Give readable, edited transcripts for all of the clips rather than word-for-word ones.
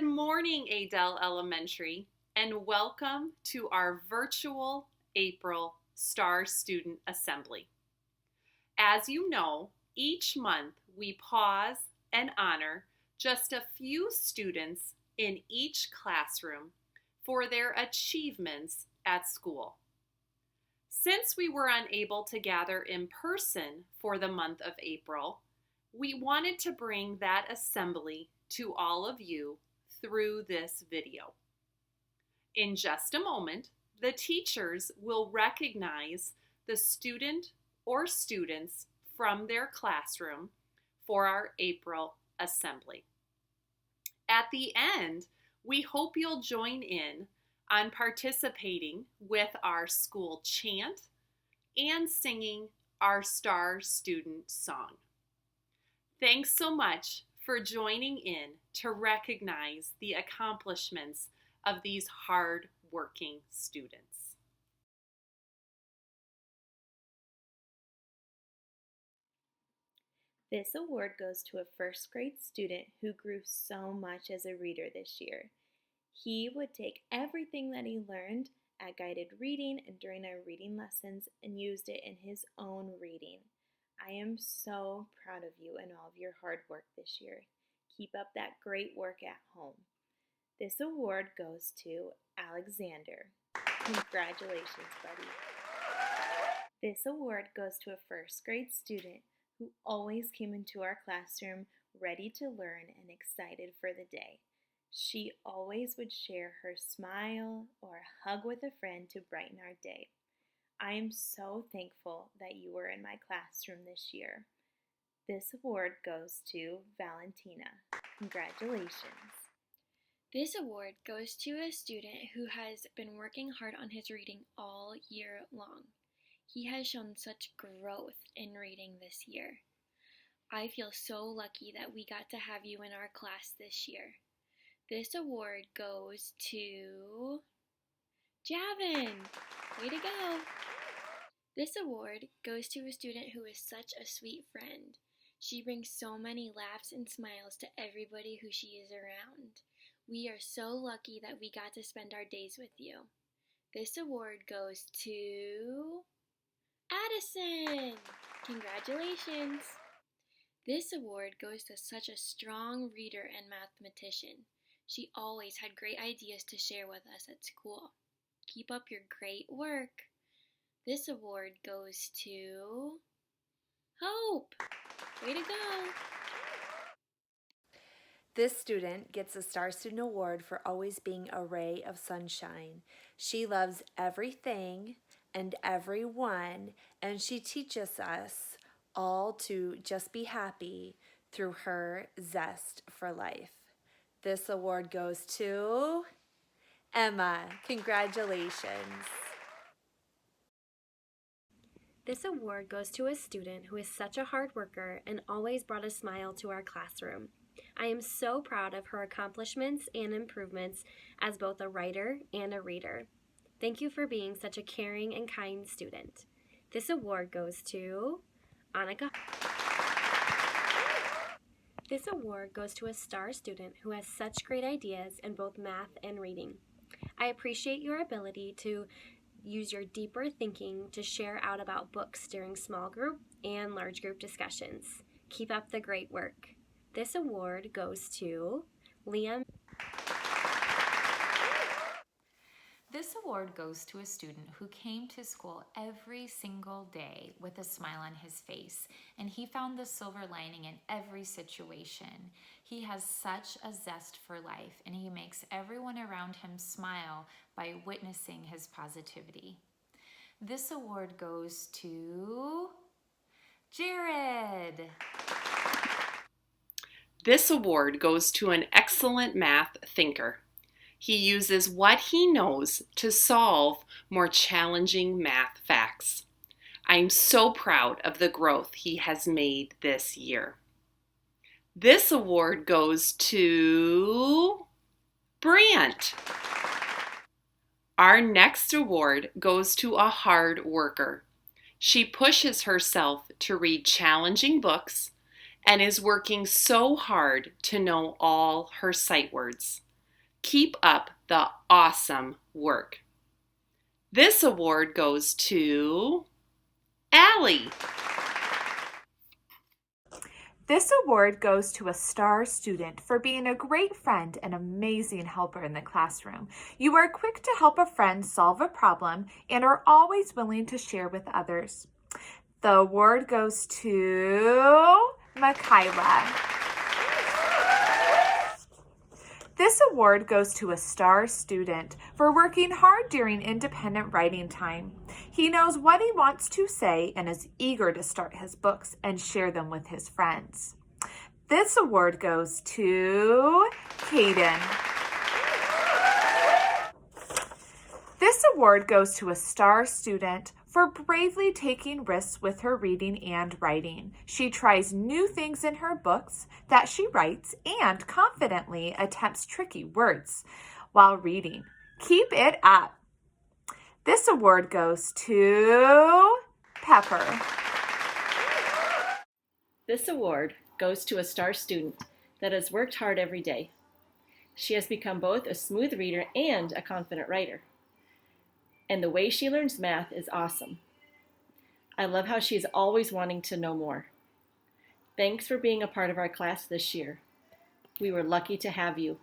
Good morning, Adel Elementary, and welcome to our virtual April Star Student Assembly. As you know, each month we pause and honor just a few students in each classroom for their achievements at school. Since we were unable to gather in person for the month of April, we wanted to bring that assembly to all of you through this video. In just a moment, the teachers will recognize the student or students from their classroom for our April assembly. At the end, we hope you'll join in on participating with our school chant and singing our Star Student Song. Thanks so much for joining in to recognize the accomplishments of these hard-working students. This award goes to a first grade student who grew so much as a reader this year. He would take everything that he learned at guided reading and during our reading lessons and used it in his own reading. I am so proud of you and all of your hard work this year. Keep up that great work at home. This award goes to Alexander. Congratulations, buddy. This award goes to a first grade student who always came into our classroom ready to learn and excited for the day. She always would share her smile or a hug with a friend to brighten our day. I am so thankful that you were in my classroom this year. This award goes to Valentina. Congratulations. This award goes to a student who has been working hard on his reading all year long. He has shown such growth in reading this year. I feel so lucky that we got to have you in our class this year. This award goes to Javin. Way to go! This award goes to a student who is such a sweet friend. She brings so many laughs and smiles to everybody who she is around. We are so lucky that we got to spend our days with you. This award goes to Addison! Congratulations! This award goes to such a strong reader and mathematician. She always had great ideas to share with us at school. Keep up your great work. This award goes to Hope. Way to go! This student gets a Star Student Award for always being a ray of sunshine. She loves everything and everyone, and she teaches us all to just be happy through her zest for life. This award goes to Emma. Congratulations. This award goes to a student who is such a hard worker and always brought a smile to our classroom. I am so proud of her accomplishments and improvements as both a writer and a reader. Thank you for being such a caring and kind student. This award goes to Annika. This award goes to a star student who has such great ideas in both math and reading. I appreciate your ability to use your deeper thinking to share out about books during small group and large group discussions. Keep up the great work. This award goes to Liam. This award goes to a student who came to school every single day with a smile on his face, and he found the silver lining in every situation. He has such a zest for life, and he makes everyone around him smile by witnessing his positivity. This award goes to Jared. This award goes to an excellent math thinker. He uses what he knows to solve more challenging math facts. I'm so proud of the growth he has made this year. This award goes to Brant. Our next award goes to a hard worker. She pushes herself to read challenging books and is working so hard to know all her sight words. Keep up the awesome work. This award goes to Allie. This award goes to a star student for being a great friend and amazing helper in the classroom. You are quick to help a friend solve a problem and are always willing to share with others. The award goes to Michaela. This award goes to a star student for working hard during independent writing time. He knows what he wants to say and is eager to start his books and share them with his friends. This award goes to Caden. This award goes to a star student for bravely taking risks with her reading and writing. She tries new things in her books that she writes and confidently attempts tricky words while reading. Keep it up. This award goes to Pepper. This award goes to a star student that has worked hard every day. She has become both a smooth reader and a confident writer. And the way she learns math is awesome. I love how she's always wanting to know more. Thanks for being a part of our class this year. We were lucky to have you.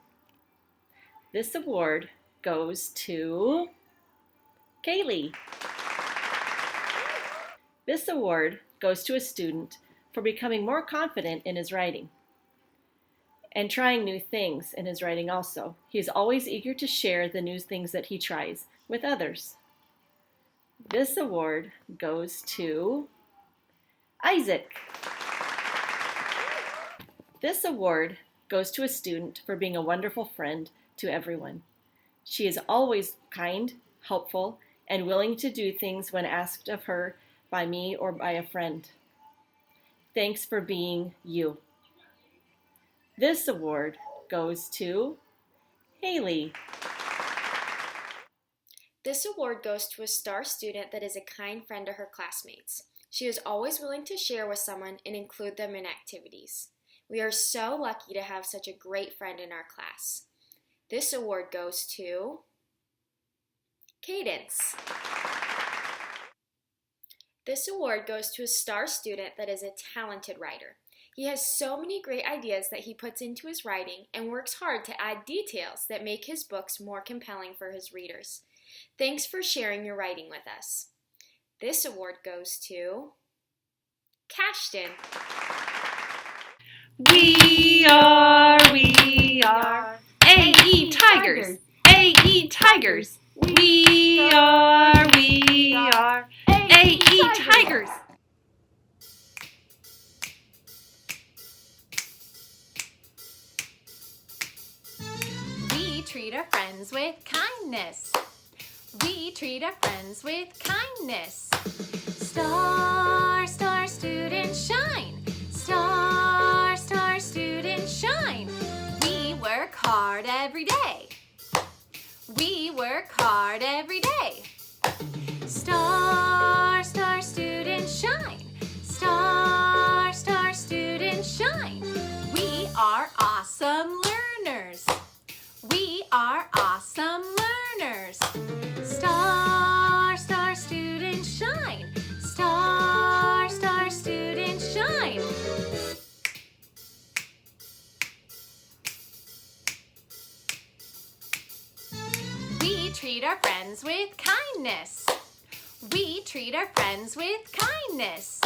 This award goes to Kaylee. This award goes to a student for becoming more confident in his writing and trying new things in his writing also. He is always eager to share the new things that he tries with others. This award goes to Isaac. This award goes to a student for being a wonderful friend to everyone. She is always kind, helpful, and willing to do things when asked of her by me or by a friend. Thanks for being you. This award goes to Haley. This award goes to a star student that is a kind friend to her classmates. She is always willing to share with someone and include them in activities. We are so lucky to have such a great friend in our class. This award goes to Cadence. This award goes to a star student that is a talented writer. He has so many great ideas that he puts into his writing and works hard to add details that make his books more compelling for his readers. Thanks for sharing your writing with us. This award goes to Cashton. We are AE Tigers. AE Tigers. We are AE Tigers. We treat our friends with kindness. We treat our friends with kindness. Star, star student, shine. Star, star student, shine. We work hard every day. We work hard every day. Star, star student, shine. Star, star student, shine. We are awesome learners. We are awesome learners. Star, star student, shine. Star, star student, shine. We treat our friends with kindness. We treat our friends with kindness.